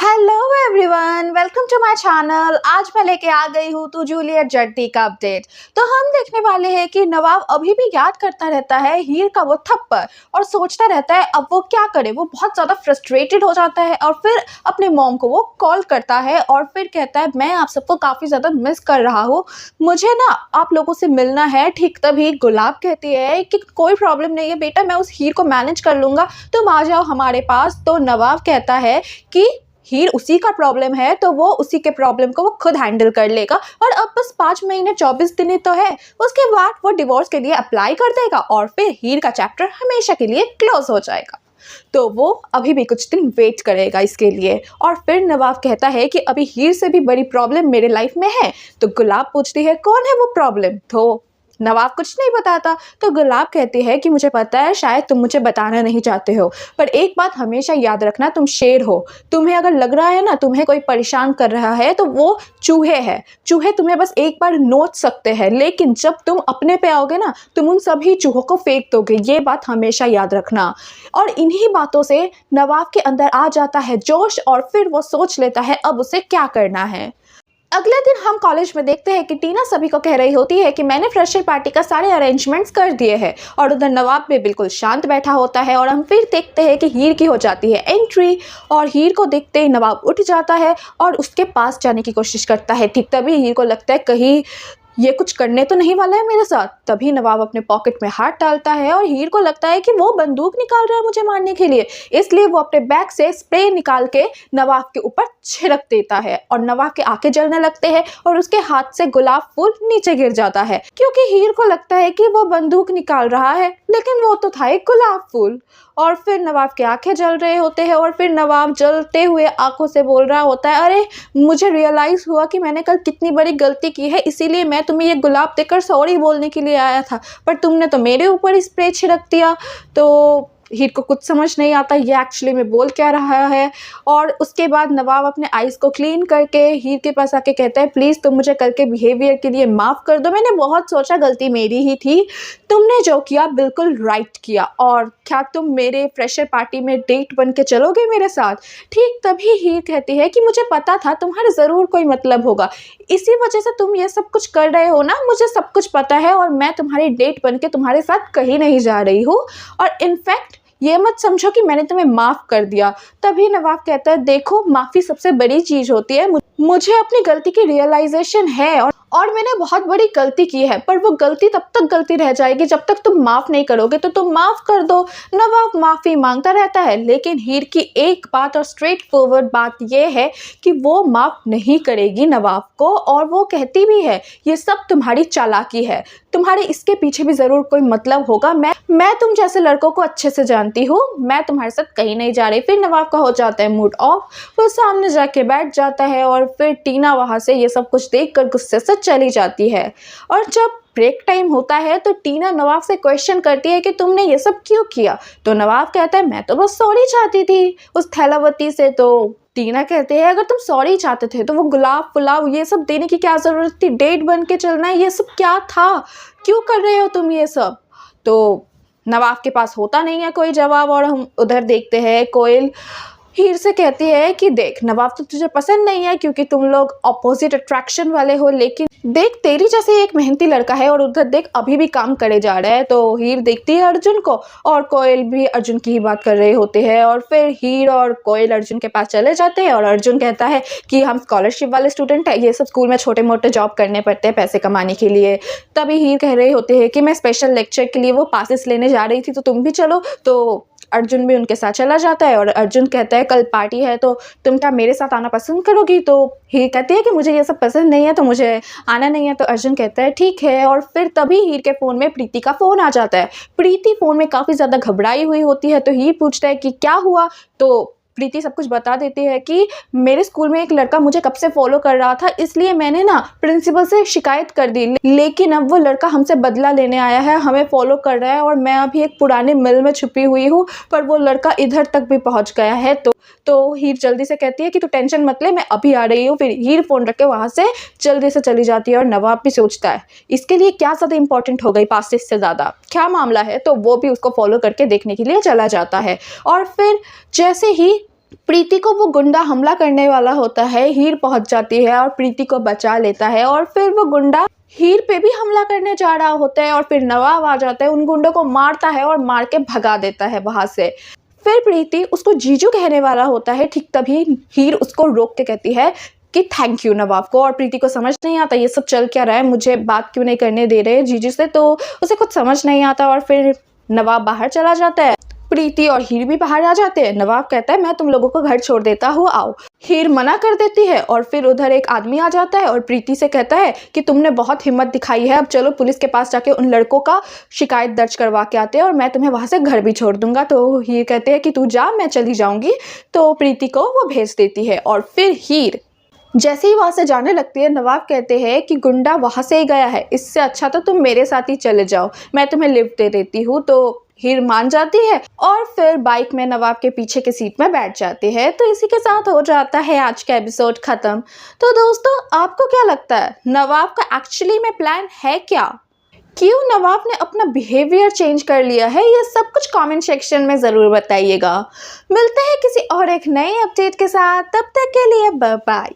Hello everyone, welcome to my channel. आज मैं लेके आ गई हूँ टू जूलियट जट्टी का अपडेट। तो हम देखने वाले हैं कि नवाब अभी भी याद करता रहता है हीर का वो थप्पड़ और सोचता रहता है अब वो क्या करे। वो बहुत ज़्यादा फ्रस्ट्रेटेड हो जाता है और फिर अपने मॉम को वो कॉल करता है और फिर कहता है मैं आप सबको काफ़ी ज़्यादा मिस कर रहा हूँ, मुझे ना आप लोगों से मिलना है। ठीक तभी गुलाब कहती है कि कोई प्रॉब्लम नहीं है बेटा, मैं उस हीर को मैनेज कर लूँगा, तुम आ जाओ हमारे पास। तो नवाब कहता है कि हीर उसी का प्रॉब्लम है तो वो उसी के प्रॉब्लम को वो खुद हैंडल कर लेगा और अब बस 5 महीने 24 दिन ही तो है, उसके बाद वो डिवोर्स के लिए अप्लाई कर देगा और फिर हीर का चैप्टर हमेशा के लिए क्लोज हो जाएगा। तो वो अभी भी कुछ दिन वेट करेगा इसके लिए और फिर नवाब कहता है कि अभी हीर से भी बड़ी प्रॉब्लम मेरे लाइफ में है। तो गुलाब पूछती है कौन है वो प्रॉब्लम। तो नवाब कुछ नहीं बताता। तो गुलाब कहती है कि मुझे पता है शायद तुम मुझे बताना नहीं चाहते हो, पर एक बात हमेशा याद रखना, तुम शेर हो। तुम्हें अगर लग रहा है ना तुम्हें कोई परेशान कर रहा है तो वो चूहे हैं। चूहे तुम्हें बस एक बार नोच सकते हैं, लेकिन जब तुम अपने पे आओगे ना तुम उन सभी चूहों को फेंक दोगे। ये बात हमेशा याद रखना। और इन्हीं बातों से नवाब के अंदर आ जाता है जोश और फिर वो सोच लेता है अब उसे क्या करना है। अगले दिन हम कॉलेज में देखते हैं कि टीना सभी को कह रही होती है कि मैंने फ्रेशर पार्टी का सारे अरेंजमेंट्स कर दिए हैं और उधर नवाब भी बिल्कुल शांत बैठा होता है। और हम फिर देखते हैं कि हीर की हो जाती है एंट्री और हीर को देखते ही नवाब उठ जाता है और उसके पास जाने की कोशिश करता है। ठीक तभी हीर को लगता है कहीं ये कुछ करने तो नहीं वाला है मेरे साथ। तभी नवाब अपने पॉकेट में हाथ डालता है और हीर को लगता है कि वो बंदूक निकाल रहा है मुझे मारने के लिए, इसलिए वो अपने बैग से स्प्रे निकाल के नवाब के ऊपर छिड़क देता है और नवाब के आंखें जलने लगते हैं और उसके हाथ से गुलाब फूल नीचे गिर जाता है, क्योंकि हीर को लगता है कि वो बंदूक निकाल रहा है लेकिन वो तो था एक गुलाब फूल। और फिर नवाब के आंखें जल रहे होते हैं और फिर नवाब जलते हुए आंखों से बोल रहा होता है अरे मुझे रियलाइज़ हुआ कि मैंने कल कितनी बड़ी गलती की है, इसीलिए मैं तुम्हें ये गुलाब देकर सॉरी बोलने के लिए आया था, पर तुमने तो मेरे ऊपर स्प्रे छिड़क दिया। तो हीर को कुछ समझ नहीं आता ये एक्चुअली में बोल क्या रहा है। और उसके बाद नवाब अपने आइज़ को क्लीन करके हीर के पास आके कहता है प्लीज़ तुम मुझे कल के बिहेवियर के लिए माफ़ कर दो, मैंने बहुत सोचा गलती मेरी ही थी, तुमने जो किया बिल्कुल राइट किया, और क्या तुम मेरे फ्रेशर पार्टी में डेट बन के चलोगे मेरे साथ। ठीक तभी हीर कहती है कि मुझे पता था तुम्हारा ज़रूर कोई मतलब होगा, इसी वजह से तुम ये सब कुछ कर रहे हो ना, मुझे सब कुछ पता है और मैं तुम्हारी डेट बन के तुम्हारे साथ कहीं नहीं जा रही हूँ, और इनफैक्ट ये मत समझो कि मैंने तुम्हें माफ़ कर दिया। तभी नवाब कहता है देखो माफ़ी सबसे बड़ी चीज़ होती है, मुझे अपनी गलती की रियलाइजेशन है और मैंने बहुत बड़ी गलती की है, पर वो गलती तब तक गलती रह जाएगी जब तक तुम माफ़ नहीं करोगे, तो तुम माफ़ कर दो। नवाब माफ़ी मांगता रहता है लेकिन हीर की एक बात और स्ट्रेट फॉरवर्ड बात यह है कि वो माफ़ नहीं करेगी नवाब को, और वो कहती भी है ये सब तुम्हारी चालाकी है, तुम्हारे इसके पीछे भी ज़रूर कोई मतलब होगा, मैं तुम जैसे लड़कों को अच्छे से जानती हूँ, मैं तुम्हारे साथ कहीं नहीं जा रही। फिर नवाब का हो जाता है मूड ऑफ, वो सामने जाके बैठ जाता है और फिर टीना वहाँ से ये सब कुछ देख कर गुस्से से चली जाती है। और जब ब्रेक टाइम होता है तो टीना नवाब से क्वेश्चन करती है कि तुमने ये सब क्यों किया। तो नवाब कहता है मैं तो बस सॉरी चाहती थी उस थैलावती से। तो टीना कहते हैं अगर तुम सॉरी चाहते थे तो वो गुलाब फुलाब ये सब देने की क्या ज़रूरत थी, डेट बन के चलना ये सब क्या था, क्यों कर रहे हो तुम ये सब। तो नवाब के पास होता नहीं है कोई जवाब और हम उधर देखते हैं कोयल हीर से कहती है कि देख नवाब तो तुझे पसंद नहीं है क्योंकि तुम लोग अपोजिट अट्रैक्शन वाले हो, लेकिन देख तेरी जैसे एक मेहनती लड़का है और उधर देख अभी भी काम करे जा रहा है। तो हीर देखती है अर्जुन को और कोयल भी अर्जुन की ही बात कर रहे होते हैं और फिर हीर और कोयल अर्जुन के पास चले जाते हैं और अर्जुन कहता है कि हम स्कॉलरशिप वाले स्टूडेंट हैं, ये सब स्कूल में छोटे मोटे जॉब करने पड़ते हैं पैसे कमाने के लिए। तभी हीर कह रहे होते हैं कि मैं स्पेशल लेक्चर के लिए वो पासेस लेने जा रही थी तो तुम भी चलो। तो अर्जुन भी उनके साथ चला जाता है और अर्जुन कहता है कल पार्टी है तो तुम क्या मेरे साथ आना पसंद करोगी। तो हीर कहती है कि मुझे ये सब पसंद नहीं है तो मुझे आना नहीं है। तो अर्जुन कहता है ठीक है। और फिर तभी हीर के फ़ोन में प्रीति का फ़ोन आ जाता है। प्रीति फ़ोन में काफ़ी ज़्यादा घबराई हुई होती है। तो हीर पूछता है कि क्या हुआ। तो प्रीति सब कुछ बता देती है कि मेरे स्कूल में एक लड़का मुझे कब से फॉलो कर रहा था, इसलिए मैंने ना प्रिंसिपल से शिकायत कर दी, लेकिन अब वो लड़का हमसे बदला लेने आया है, हमें फॉलो कर रहा है और मैं अभी एक पुराने मिल में छुपी हुई हूँ, पर वो लड़का इधर तक भी पहुँच गया है। तो हीर जल्दी से कहती है कि तू टेंशन मत ले, मैं अभी आ रही हूँ। फिर हीर फ़ोन रख के वहाँ से जल्दी से चली जाती है और नवाब भी सोचता है इसके लिए क्या ज़्यादा इंपॉर्टेंट हो गई पासेस से ज़्यादा, क्या मामला है। तो वो भी उसको फॉलो करके देखने के लिए चला जाता है। और फिर जैसे ही प्रीति को वो गुंडा हमला करने वाला होता है, हीर पहुंच जाती है और प्रीति को बचा लेता है और फिर वो गुंडा हीर पे भी हमला करने जा रहा होता है और फिर नवाब आ जाता है, उन गुंडों को मारता है और मार के भगा देता है वहां से। फिर प्रीति उसको जीजू कहने वाला होता है, ठीक तभी हीर उसको रोक के कहती है कि थैंक यू नवाब को। और प्रीति को समझ नहीं आता ये सब चल क्या रहा है, मुझे बात क्यों नहीं करने दे रहे जीजू से, तो उसे कुछ समझ नहीं आता और फिर नवाब बाहर चला जाता है। प्रीति और हीर भी बाहर आ जाते हैं। नवाब कहता है मैं तुम लोगों को घर छोड़ देता हूँ, आओ। हीर मना कर देती है और फिर उधर एक आदमी आ जाता है और प्रीति से कहता है कि तुमने बहुत हिम्मत दिखाई है, अब चलो पुलिस के पास जाके उन लड़कों का शिकायत दर्ज करवा के आते हैं और मैं तुम्हें वहां से घर भी छोड़ दूंगा। तो हीर कहते हैं कि तू जा, मैं चली जाऊंगी। तो प्रीति को वो भेज देती है और फिर हीर जैसे ही वहां से जाने लगती है, नवाब कहते हैं कि गुंडा वहां से ही गया है, इससे अच्छा तो तुम मेरे साथ ही चले जाओ, मैं तुम्हें लिफ्ट दे देती हूँ। तो हीर मान जाती है और फिर बाइक में नवाब के पीछे की सीट में बैठ जाती है। तो इसी के साथ हो जाता है आज का एपिसोड खत्म। तो दोस्तों आपको क्या लगता है, नवाब का एक्चुअली में प्लान है क्या? क्यों नवाब ने अपना बिहेवियर चेंज कर लिया है? ये सब कुछ कमेंट सेक्शन में ज़रूर बताइएगा। मिलते हैं किसी और एक नए अपडेट के साथ, तब तक के लिए बाय बाय।